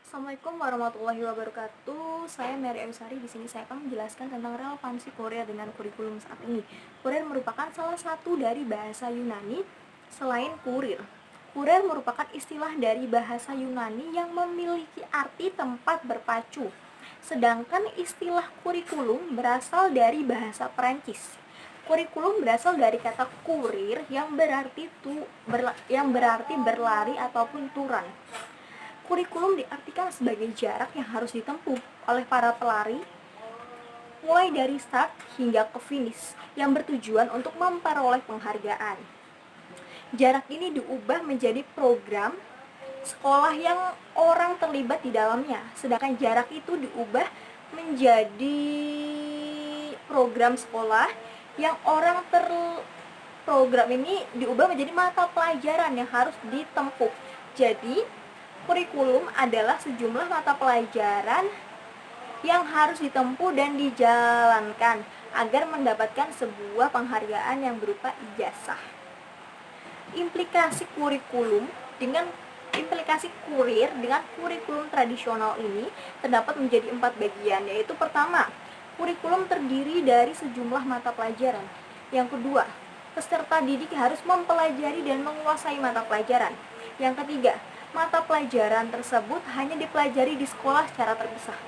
Assalamualaikum warahmatullahi wabarakatuh. Saya Mary Ayusari. Di sini saya akan menjelaskan tentang relevansi Korea dengan kurikulum saat ini. Korea merupakan salah satu dari bahasa Yunani selain kurir. Kurir merupakan istilah dari bahasa Yunani yang memiliki arti tempat berpacu. Sedangkan istilah kurikulum berasal dari bahasa Perancis. Kurikulum berasal dari kata kurir yang berarti berlari ataupun turan. Kurikulum diartikan sebagai jarak yang harus ditempuh oleh para pelari mulai dari start hingga ke finish yang bertujuan untuk memperoleh penghargaan. Jarak ini diubah menjadi program sekolah yang orang terlibat di dalamnya, sedangkan jarak itu diubah menjadi program sekolah yang program ini diubah menjadi mata pelajaran yang harus ditempuh. Jadi, kurikulum adalah sejumlah mata pelajaran yang harus ditempuh dan dijalankan agar mendapatkan sebuah penghargaan yang berupa ijazah. Implikasi kurir dengan kurikulum tradisional ini terdapat menjadi 4 bagian, yaitu pertama, kurikulum terdiri dari sejumlah mata pelajaran. Yang kedua, peserta didik harus mempelajari dan menguasai mata pelajaran. Yang ketiga, mata pelajaran tersebut hanya dipelajari di sekolah secara terpisah.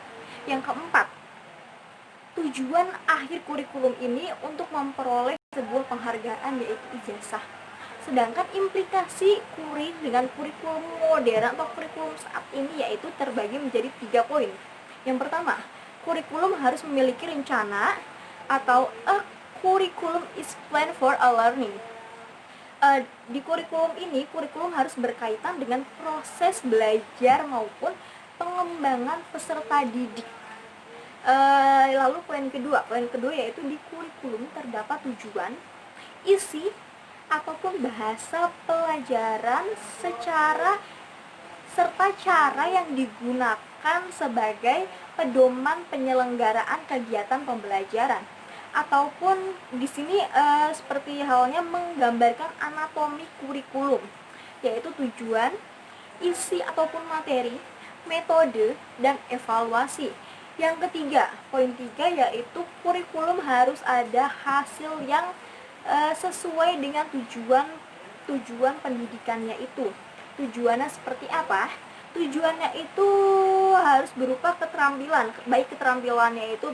Yang keempat, tujuan akhir kurikulum ini untuk memperoleh sebuah penghargaan, yaitu ijazah. Sedangkan implikasi kurir dengan kurikulum modern atau kurikulum saat ini yaitu terbagi menjadi 3 poin. Yang pertama, kurikulum harus memiliki rencana atau a curriculum is planned for a learning. Di kurikulum ini, kurikulum harus berkaitan dengan proses belajar maupun pengembangan peserta didik. Lalu poin kedua yaitu di kurikulum terdapat tujuan, isi ataupun bahasa pelajaran serta cara yang digunakan sebagai pedoman penyelenggaraan kegiatan pembelajaran, ataupun di sini seperti halnya menggambarkan anatomi kurikulum, yaitu tujuan, isi ataupun materi, metode, dan evaluasi. Yang ketiga, poin 3 yaitu kurikulum harus ada hasil yang sesuai dengan tujuan pendidikannya itu. Tujuannya seperti apa? Tujuannya itu harus berupa keterampilan, baik keterampilannya itu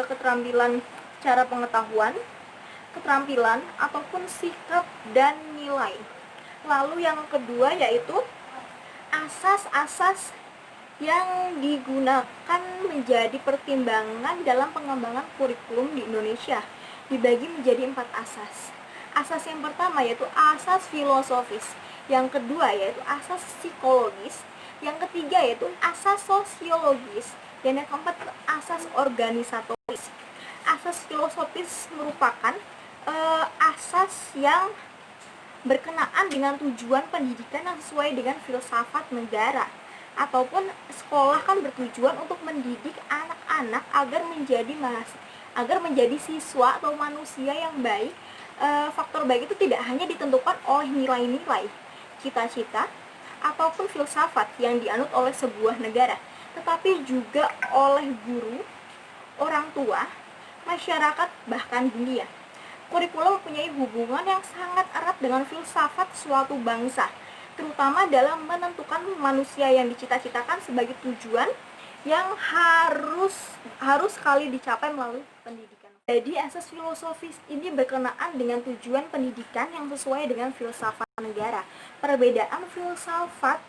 keterampilan cara pengetahuan, keterampilan ataupun sikap dan nilai. Lalu yang kedua yaitu asas-asas yang digunakan menjadi pertimbangan dalam pengembangan kurikulum di Indonesia dibagi menjadi 4 asas. Asas yang pertama yaitu asas filosofis, yang kedua yaitu asas psikologis, yang ketiga yaitu asas sosiologis, dan yang keempat asas organisatoris. Asas filosofis merupakan asas yang berkenaan dengan tujuan pendidikan yang sesuai dengan filsafat negara, ataupun sekolah kan bertujuan untuk mendidik anak-anak agar menjadi siswa atau manusia yang baik. Faktor baik itu tidak hanya ditentukan oleh nilai-nilai, cita-cita, ataupun filsafat yang dianut oleh sebuah negara, tetapi juga oleh guru, orang tua, masyarakat, bahkan dunia. Kurikulum mempunyai hubungan yang sangat erat dengan filsafat suatu bangsa, terutama dalam menentukan manusia yang dicita-citakan sebagai tujuan yang harus sekali dicapai melalui pendidikan. Jadi asas filosofis ini berkenaan dengan tujuan pendidikan yang sesuai dengan filsafat negara. Perbedaan filsafat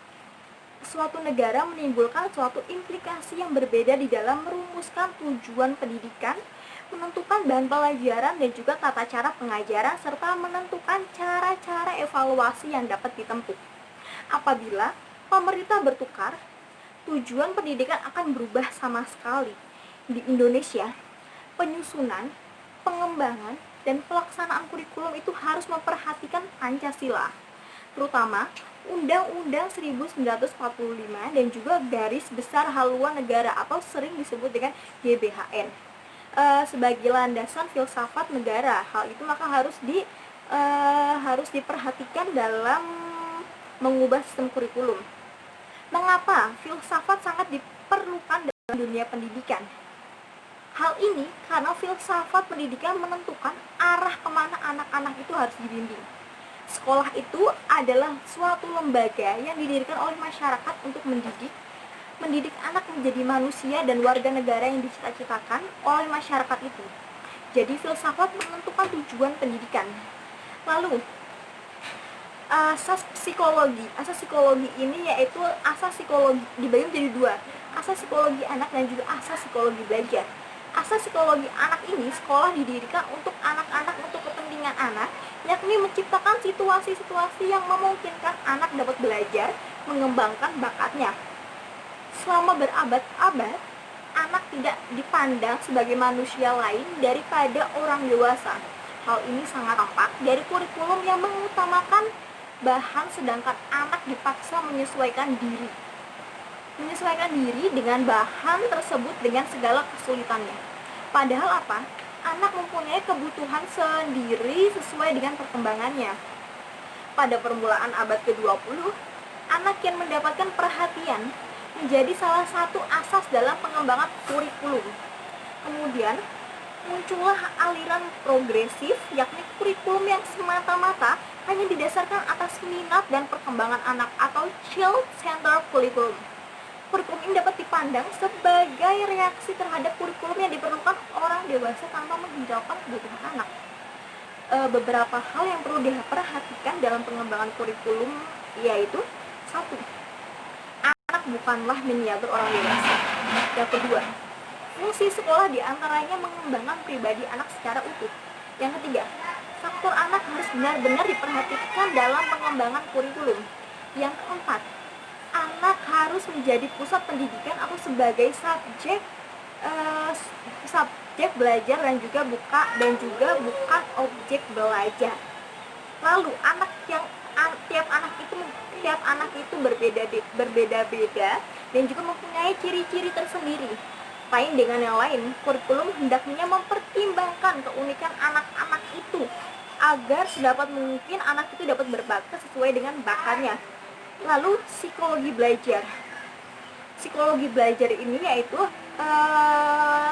suatu negara menimbulkan suatu implikasi yang berbeda di dalam merumuskan tujuan pendidikan, menentukan bahan pelajaran dan juga tata cara pengajaran, serta menentukan cara-cara evaluasi yang dapat ditempuh. Apabila pemerintah bertukar, tujuan pendidikan akan berubah sama sekali. Di Indonesia, penyusunan, pengembangan, dan pelaksanaan kurikulum itu harus memperhatikan Pancasila, terutama Undang-Undang 1945 dan juga Garis Besar Haluan Negara atau sering disebut dengan GBHN sebagai landasan filsafat negara. Hal itu maka harus diperhatikan dalam mengubah sistem kurikulum. Mengapa filsafat sangat diperlukan dalam dunia pendidikan? Hal ini karena filsafat pendidikan menentukan arah kemana anak-anak itu harus dibimbing. Sekolah itu adalah suatu lembaga yang didirikan oleh masyarakat untuk mendidik anak menjadi manusia dan warga negara yang dicita-citakan oleh masyarakat itu. Jadi filsafat menentukan tujuan pendidikan. Lalu, asas psikologi ini yaitu asas psikologi dibagi menjadi dua, asas psikologi anak dan juga asas psikologi belajar. Asas psikologi anak ini sekolah didirikan untuk anak-anak, untuk kepentingan anak, yakni menciptakan situasi-situasi yang memungkinkan anak dapat belajar mengembangkan bakatnya. Selama berabad-abad, anak tidak dipandang sebagai manusia lain daripada orang dewasa. Hal ini sangat tampak dari kurikulum yang mengutamakan bahan, sedangkan anak dipaksa menyesuaikan diri dengan bahan tersebut dengan segala kesulitannya. Padahal apa? Anak mempunyai kebutuhan sendiri sesuai dengan perkembangannya. Pada permulaan abad ke-20, anak yang mendapatkan perhatian menjadi salah satu asas dalam pengembangan kurikulum. Kemudian muncullah aliran progresif, yakni kurikulum yang semata-mata hanya didasarkan atas minat dan perkembangan anak atau child-centered curriculum. Kurikulum ini dapat dipandang sebagai reaksi terhadap kurikulum yang diperlukan orang dewasa tanpa menghiraukan kebutuhan anak. Beberapa hal yang perlu diperhatikan dalam pengembangan kurikulum yaitu: 1. Anak bukanlah miniatur orang dewasa. Yang kedua, fungsi sekolah diantaranya mengembangkan pribadi anak secara utuh. Yang ketiga, faktor anak harus benar-benar diperhatikan dalam pengembangan kurikulum. Yang keempat, anak harus menjadi pusat pendidikan atau sebagai subjek belajar dan juga bukan objek belajar. Lalu tiap anak itu berbeda-beda dan juga mempunyai ciri-ciri tersendiri. Lain dengan yang lain, kurikulum hendaknya mempertimbangkan keunikan anak-anak itu agar sedapat mungkin anak itu dapat berbakat sesuai dengan bakatnya. Lalu psikologi belajar. Psikologi belajar ini yaitu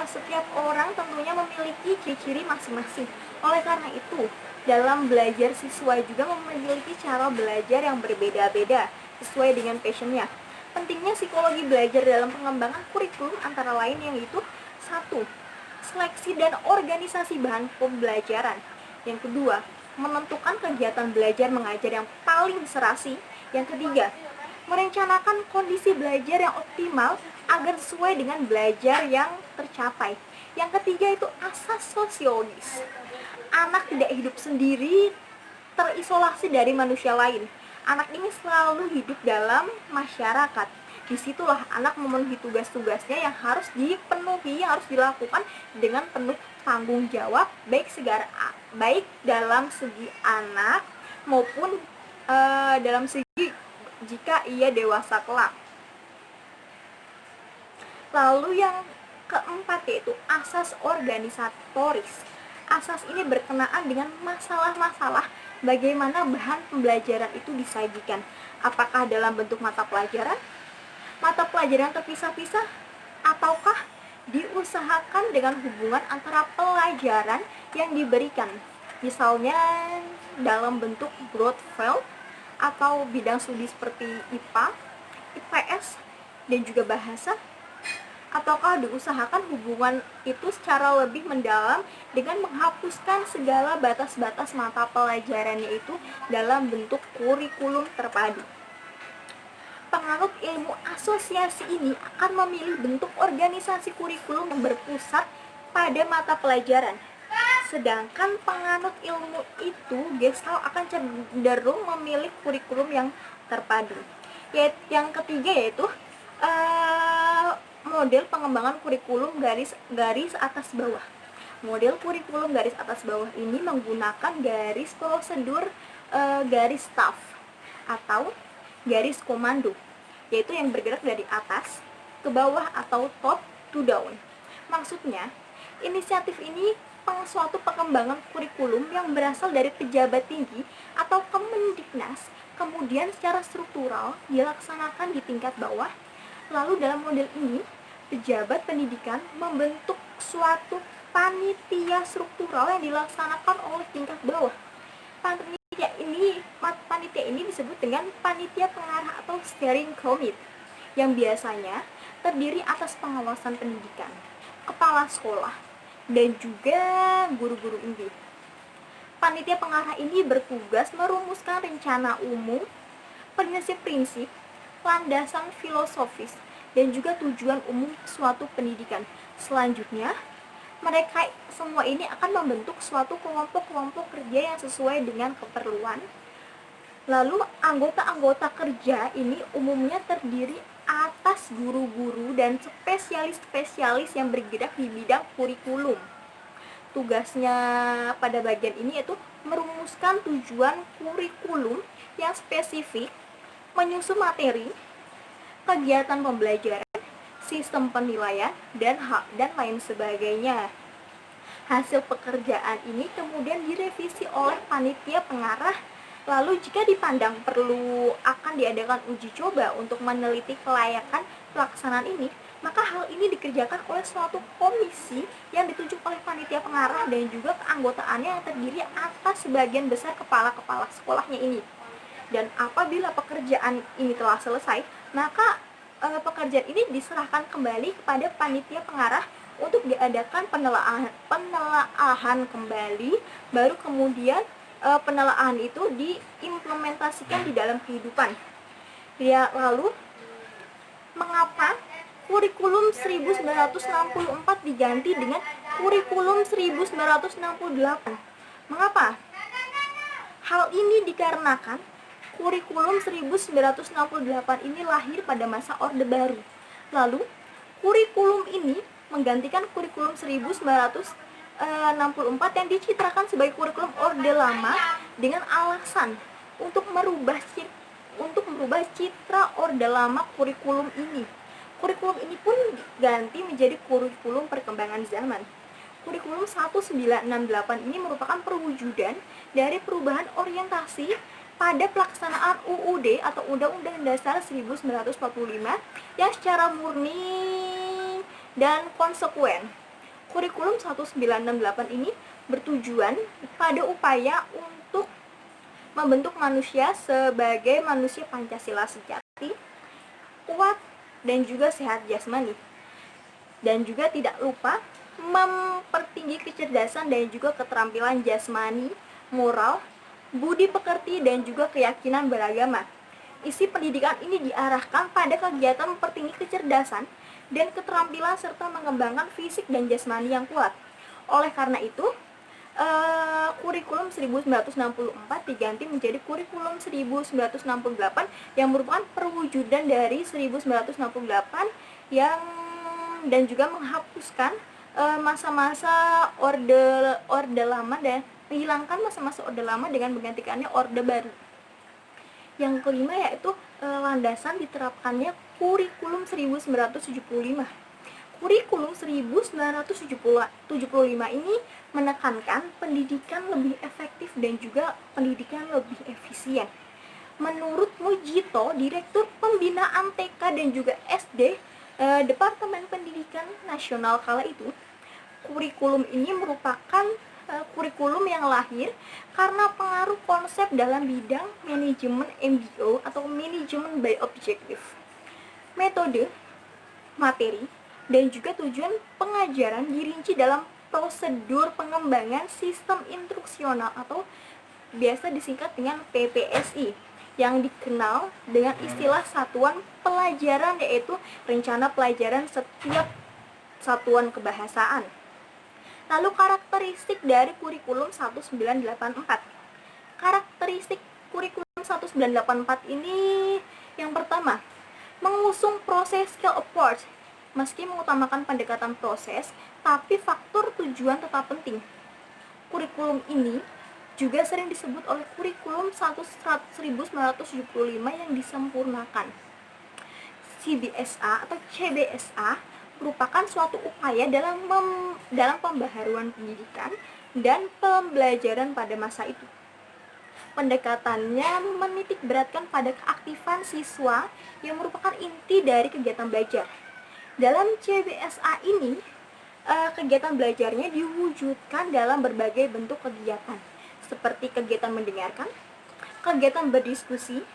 setiap orang tentunya memiliki ciri-ciri masing-masing. Oleh karena itu, dalam belajar siswa juga memiliki cara belajar yang berbeda-beda sesuai dengan passionnya. Pentingnya psikologi belajar dalam pengembangan kurikulum antara lain yaitu: 1. Seleksi dan organisasi bahan pembelajaran. Yang kedua, menentukan kegiatan belajar mengajar yang paling serasi. Yang ketiga, merencanakan kondisi belajar yang optimal agar sesuai dengan belajar yang tercapai. Yang ketiga itu asas sosiologis. Anak tidak hidup sendiri, terisolasi dari manusia lain. Anak ini selalu hidup dalam masyarakat. Disitulah anak memenuhi tugas-tugasnya yang harus dipenuhi, yang harus dilakukan dengan penuh tanggung jawab, baik dalam segi anak maupun dalam segi jika ia dewasa kelak. Lalu yang keempat yaitu asas organisatoris. Asas ini berkenaan dengan masalah-masalah bagaimana bahan pembelajaran itu disajikan. Apakah dalam bentuk mata pelajaran terpisah-pisah, ataukah diusahakan dengan hubungan antara pelajaran yang diberikan. Misalnya dalam bentuk Broadfield atau bidang studi seperti IPA, IPS, dan juga bahasa, ataukah diusahakan hubungan itu secara lebih mendalam dengan menghapuskan segala batas-batas mata pelajarannya itu dalam bentuk kurikulum terpadu. Penganut ilmu asosiasi ini akan memilih bentuk organisasi kurikulum yang berpusat pada mata pelajaran. Sedangkan penganut ilmu itu Gestalt akan cenderung memilih kurikulum yang terpadu. Yang ketiga yaitu model pengembangan kurikulum garis atas bawah. Model kurikulum garis atas bawah ini menggunakan garis prosedur garis staff atau garis komando, yaitu yang bergerak dari atas ke bawah atau top to down. Maksudnya, inisiatif ini suatu pengembangan kurikulum yang berasal dari pejabat tinggi atau Kemendiknas kemudian secara struktural dilaksanakan di tingkat bawah. Lalu dalam model ini, pejabat pendidikan membentuk suatu panitia struktural yang dilaksanakan oleh tingkat bawah. Panitia ini disebut dengan panitia pengarah atau steering committee, yang biasanya terdiri atas pengawasan pendidikan, kepala sekolah, dan juga guru-guru inti. Panitia pengarah ini bertugas merumuskan rencana umum, prinsip-prinsip, landasan filosofis, dan juga tujuan umum suatu pendidikan. Selanjutnya, mereka semua ini akan membentuk suatu kelompok-kelompok kerja yang sesuai dengan keperluan. Lalu anggota-anggota kerja ini umumnya terdiri atas guru-guru dan spesialis-spesialis yang bergerak di bidang kurikulum. Tugasnya pada bagian ini yaitu merumuskan tujuan kurikulum yang spesifik, menyusun materi, kegiatan pembelajaran, sistem penilaian, dan lain sebagainya. Hasil pekerjaan ini kemudian direvisi oleh panitia pengarah. Lalu jika dipandang perlu akan diadakan uji coba untuk meneliti kelayakan pelaksanaan ini, maka hal ini dikerjakan oleh suatu komisi yang ditunjuk oleh panitia pengarah dan juga keanggotaannya yang terdiri atas sebagian besar kepala-kepala sekolahnya ini. Dan apabila pekerjaan ini telah selesai, maka pekerjaan ini diserahkan kembali kepada panitia pengarah untuk diadakan penelaahan kembali, baru kemudian penelaahan itu diimplementasikan di dalam kehidupan. Ya, lalu mengapa kurikulum 1964 diganti dengan kurikulum 1968? Mengapa? Hal ini dikarenakan kurikulum 1968 ini lahir pada masa Orde Baru. Lalu, kurikulum ini menggantikan kurikulum 1964 yang dicitrakan sebagai kurikulum Orde Lama dengan alasan untuk merubah citra Orde Lama kurikulum ini. Kurikulum ini pun diganti menjadi kurikulum perkembangan zaman. Kurikulum 1968 ini merupakan perwujudan dari perubahan orientasi pada pelaksanaan UUD atau Undang-Undang Dasar 1945 yang secara murni dan konsekuen. Kurikulum 1968 ini bertujuan pada upaya untuk membentuk manusia sebagai manusia Pancasila sejati, kuat, dan juga sehat jasmani. Dan juga tidak lupa mempertinggi kecerdasan dan juga keterampilan jasmani, moral, budi pekerti, dan juga keyakinan beragama. Isi pendidikan ini diarahkan pada kegiatan mempertinggi kecerdasan dan keterampilan serta mengembangkan fisik dan jasmani yang kuat. Oleh karena itu, kurikulum 1964 diganti menjadi kurikulum 1968 yang merupakan perwujudan dari 1968 yang dan juga menghapuskan masa-masa orde lama dan menghilangkan masa-masa orde lama dengan menggantikannya orde baru. Yang kelima yaitu landasan diterapkannya kurikulum 1975. Kurikulum 1975 ini menekankan pendidikan lebih efektif dan juga pendidikan lebih efisien. Menurut Mujito, Direktur Pembinaan TK dan juga SD Departemen Pendidikan Nasional kala itu, kurikulum ini merupakan kurikulum yang lahir karena pengaruh konsep dalam bidang manajemen MBO atau manajemen by objective. Metode, materi, dan juga tujuan pengajaran dirinci dalam prosedur pengembangan sistem instruksional atau biasa disingkat dengan PPSI yang dikenal dengan istilah satuan pelajaran, yaitu rencana pelajaran setiap satuan kebahasaan. Lalu karakteristik dari kurikulum 1984. Karakteristik kurikulum 1984 ini yang pertama, mengusung proses scale approach. Meski mengutamakan pendekatan proses, tapi faktor tujuan tetap penting. Kurikulum ini juga sering disebut oleh kurikulum 1975 yang disempurnakan. CBSA atau CBSA merupakan suatu upaya dalam pembaharuan pendidikan dan pembelajaran pada masa itu. Pendekatannya menitik beratkan pada keaktifan siswa yang merupakan inti dari kegiatan belajar. Dalam CBSA ini, kegiatan belajarnya diwujudkan dalam berbagai bentuk kegiatan, seperti kegiatan mendengarkan, kegiatan berdiskusi,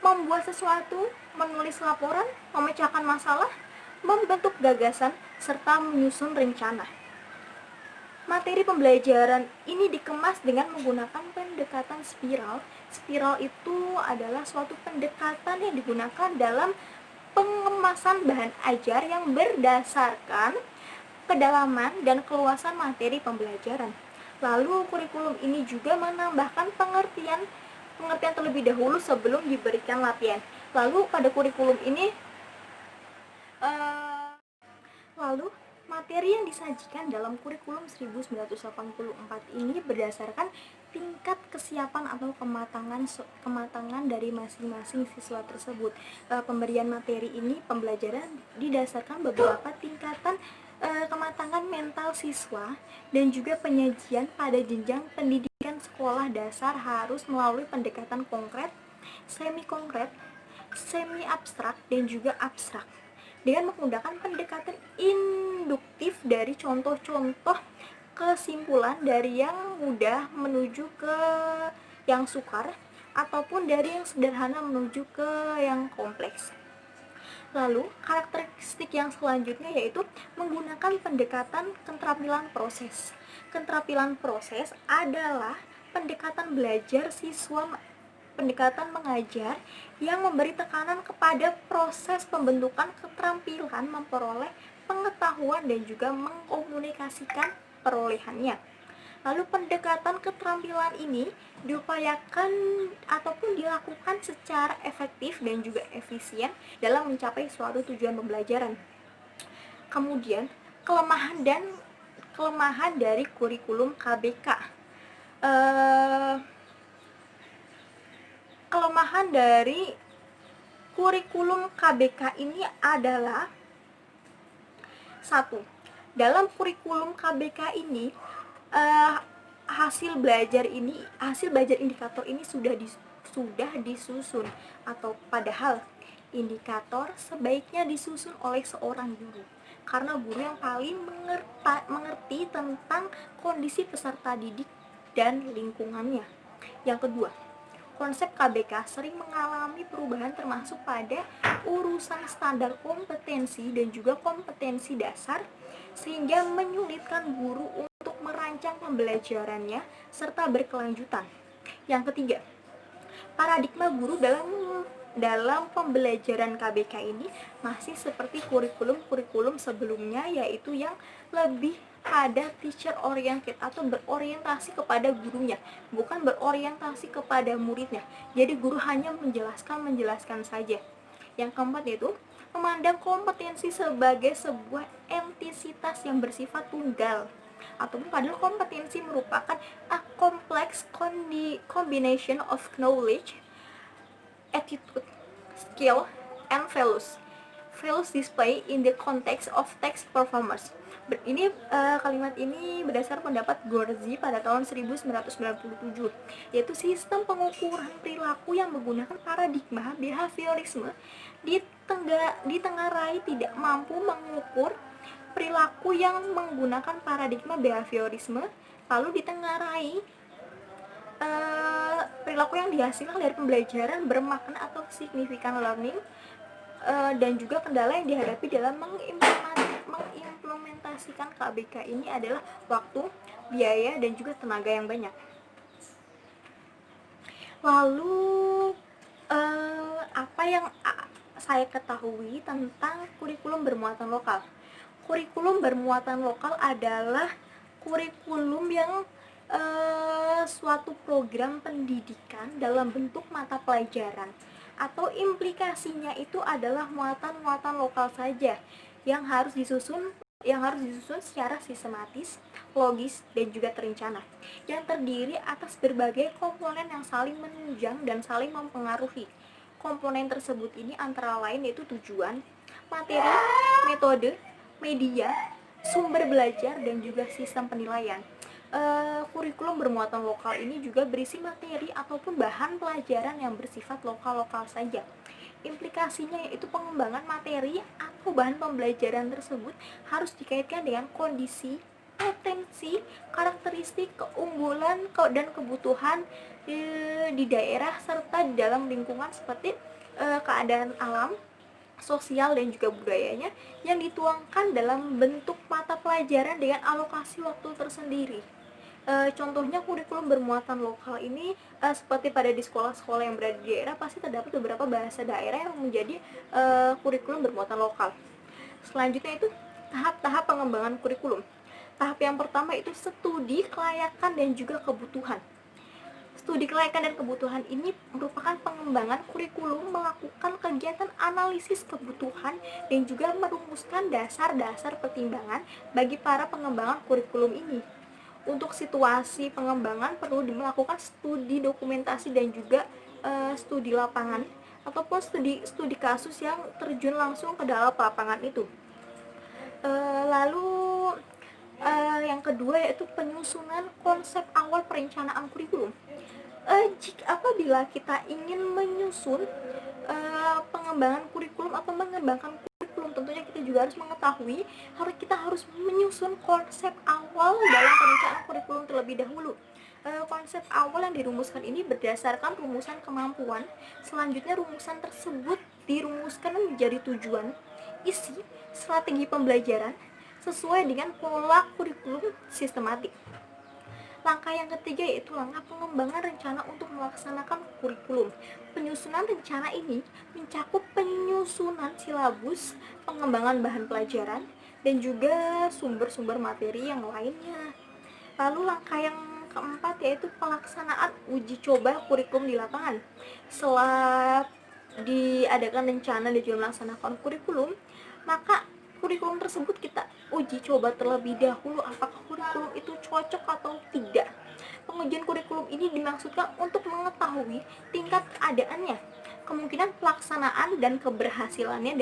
membuat sesuatu, menulis laporan, memecahkan masalah, membentuk gagasan, serta menyusun rencana. Materi pembelajaran ini dikemas dengan menggunakan pendekatan spiral. Spiral itu adalah suatu pendekatan yang digunakan dalam pengemasan bahan ajar yang berdasarkan kedalaman dan keluasan materi pembelajaran. Lalu kurikulum ini juga menambahkan pengertian terlebih dahulu sebelum diberikan latihan. Lalu pada kurikulum ini lalu materi yang disajikan dalam kurikulum 1984 ini berdasarkan tingkat kesiapan atau kematangan dari masing-masing siswa tersebut. Pemberian materi ini pembelajaran didasarkan beberapa tingkatan kematangan mental siswa, dan juga penyajian pada jenjang pendidikan sekolah dasar harus melalui pendekatan konkret, semi konkret, semi abstrak, dan juga abstrak, dengan menggunakan pendekatan induktif dari contoh-contoh kesimpulan dari yang mudah menuju ke yang sukar, ataupun dari yang sederhana menuju ke yang kompleks. Lalu, karakteristik yang selanjutnya yaitu menggunakan pendekatan keterampilan proses. Keterampilan proses adalah pendekatan belajar siswa, pendekatan mengajar yang memberi tekanan kepada proses pembentukan keterampilan memperoleh pengetahuan dan juga mengkomunikasikan perolehannya. Lalu pendekatan keterampilan ini diupayakan ataupun dilakukan secara efektif dan juga efisien dalam mencapai suatu tujuan pembelajaran. Kemudian, kelemahan dari kurikulum KBK. Kelemahan dari kurikulum KBK ini adalah: 1. Dalam kurikulum KBK ini hasil belajar indikator ini sudah disusun, atau padahal indikator sebaiknya disusun oleh seorang guru, karena guru yang paling mengerti tentang kondisi peserta didik dan lingkungannya. Yang kedua, konsep KBK sering mengalami perubahan termasuk pada urusan standar kompetensi dan juga kompetensi dasar, sehingga menyulitkan guru untuk merancang pembelajarannya serta berkelanjutan. Yang ketiga, paradigma guru dalam pembelajaran KBK ini masih seperti kurikulum sebelumnya, yaitu yang lebih pada teacher oriented atau berorientasi kepada gurunya, bukan berorientasi kepada muridnya. Jadi guru hanya menjelaskan saja. Yang keempat yaitu memandang kompetensi sebagai sebuah entitas yang bersifat tunggal, ataupun padahal kompetensi merupakan a complex combination of knowledge, attitude, skill, and values display in the context of text performance. Kalimat ini berdasar pendapat Gorzi pada tahun 1997, yaitu sistem pengukuran perilaku yang menggunakan paradigma behaviorisme ditengarai tidak mampu mengukur perilaku yang menggunakan paradigma behaviorisme, lalu ditengarai perilaku yang dihasilkan dari pembelajaran bermakna atau significant learning, dan juga kendala yang dihadapi dalam mengimplementasikan KBK ini adalah waktu, biaya, dan juga tenaga yang banyak. Lalu apa yang saya ketahui tentang kurikulum bermuatan lokal? Kurikulum bermuatan lokal adalah kurikulum yang suatu program pendidikan dalam bentuk mata pelajaran, atau implikasinya itu adalah muatan-muatan lokal saja yang harus disusun secara sistematis, logis, dan juga terencana, yang terdiri atas berbagai komponen yang saling menunjang dan saling mempengaruhi. Komponen tersebut ini antara lain yaitu tujuan, materi, metode, media, sumber belajar, dan juga sistem penilaian. Kurikulum bermuatan lokal ini juga berisi materi ataupun bahan pelajaran yang bersifat lokal-lokal saja. Implikasinya yaitu pengembangan materi atau bahan pembelajaran tersebut harus dikaitkan dengan kondisi, potensi, karakteristik, keunggulan, dan kebutuhan di daerah serta di dalam lingkungan seperti keadaan alam, sosial dan juga budayanya yang dituangkan dalam bentuk mata pelajaran dengan alokasi waktu tersendiri. Contohnya kurikulum bermuatan lokal ini seperti pada di sekolah-sekolah yang berada di daerah pasti terdapat beberapa bahasa daerah yang menjadi kurikulum bermuatan lokal. Selanjutnya itu tahap-tahap pengembangan kurikulum. Tahap yang pertama itu studi kelayakan dan juga kebutuhan. Studi kelayakan dan kebutuhan ini merupakan pengembangan kurikulum melakukan kegiatan analisis kebutuhan dan juga merumuskan dasar-dasar pertimbangan bagi para pengembangan kurikulum ini. Untuk situasi pengembangan perlu melakukan studi dokumentasi dan juga studi lapangan ataupun studi kasus yang terjun langsung ke dalam lapangan itu. Lalu yang kedua yaitu penyusunan konsep awal perencanaan kurikulum. Jika apabila kita ingin menyusun pengembangan kurikulum atau mengembangkan kurikulum, tentunya kita juga harus mengetahui kita harus menyusun konsep awal dalam perencanaan kurikulum terlebih dahulu. Konsep awal yang dirumuskan ini berdasarkan rumusan kemampuan. Selanjutnya rumusan tersebut dirumuskan menjadi tujuan, isi, strategi pembelajaran sesuai dengan pola kurikulum sistematik. Langkah yang ketiga yaitu langkah pengembangan rencana untuk melaksanakan kurikulum. Penyusunan rencana ini mencakup penyusunan silabus, pengembangan bahan pelajaran, dan juga sumber-sumber materi yang lainnya. Lalu langkah yang keempat yaitu pelaksanaan uji coba kurikulum di lapangan. Setelah diadakan rencana dan juga melaksanakan kurikulum, maka kurikulum tersebut kita uji coba terlebih dahulu apakah kurikulum itu cocok atau tidak. Pengujian kurikulum ini dimaksudkan untuk mengetahui tingkat keadaannya, kemungkinan pelaksanaan dan keberhasilannya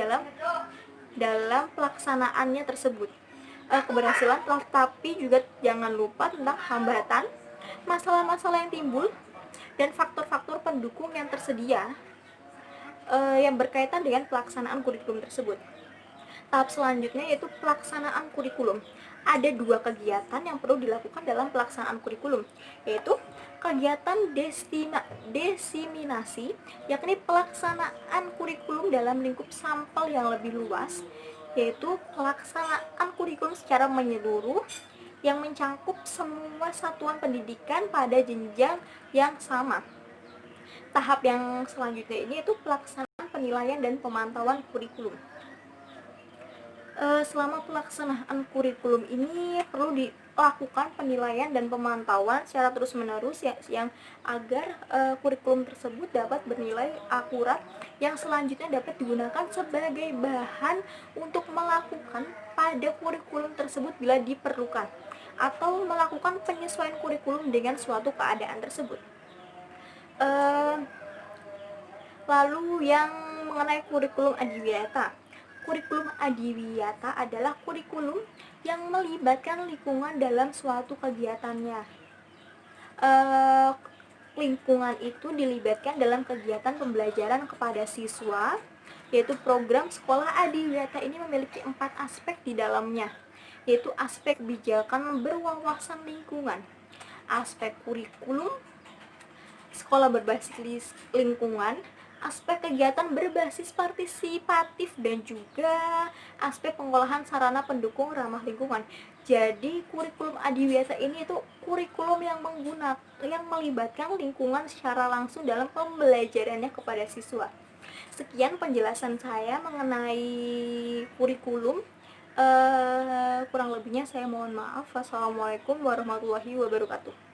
dalam pelaksanaannya tersebut. Keberhasilan, tapi juga jangan lupa tentang hambatan, masalah-masalah yang timbul, dan faktor-faktor pendukung yang tersedia yang berkaitan dengan pelaksanaan kurikulum tersebut. Tahap selanjutnya yaitu pelaksanaan kurikulum. Ada dua kegiatan yang perlu dilakukan dalam pelaksanaan kurikulum, yaitu kegiatan desiminasi, yakni pelaksanaan kurikulum dalam lingkup sampel yang lebih luas, yaitu pelaksanaan kurikulum secara menyeluruh yang mencakup semua satuan pendidikan pada jenjang yang sama. Tahap yang selanjutnya ini yaitu pelaksanaan penilaian dan pemantauan kurikulum. Selama pelaksanaan kurikulum ini perlu dilakukan penilaian dan pemantauan secara terus-menerus yang agar kurikulum tersebut dapat bernilai akurat yang selanjutnya dapat digunakan sebagai bahan untuk melakukan pada kurikulum tersebut bila diperlukan atau melakukan penyesuaian kurikulum dengan suatu keadaan tersebut. Lalu yang mengenai kurikulum adiwiyata. Kurikulum adiwiyata adalah kurikulum yang melibatkan lingkungan dalam suatu kegiatannya. Lingkungan itu dilibatkan dalam kegiatan pembelajaran kepada siswa, yaitu program sekolah adiwiyata ini memiliki 4 aspek di dalamnya, yaitu aspek kebijakan berwawasan lingkungan, aspek kurikulum, sekolah berbasis lingkungan, aspek kegiatan berbasis partisipatif, dan juga aspek pengolahan sarana pendukung ramah lingkungan. Jadi kurikulum adiwiyata ini itu kurikulum yang melibatkan lingkungan secara langsung dalam pembelajarannya kepada siswa. Sekian penjelasan saya mengenai kurikulum. Kurang lebihnya saya mohon maaf. Wassalamualaikum warahmatullahi wabarakatuh.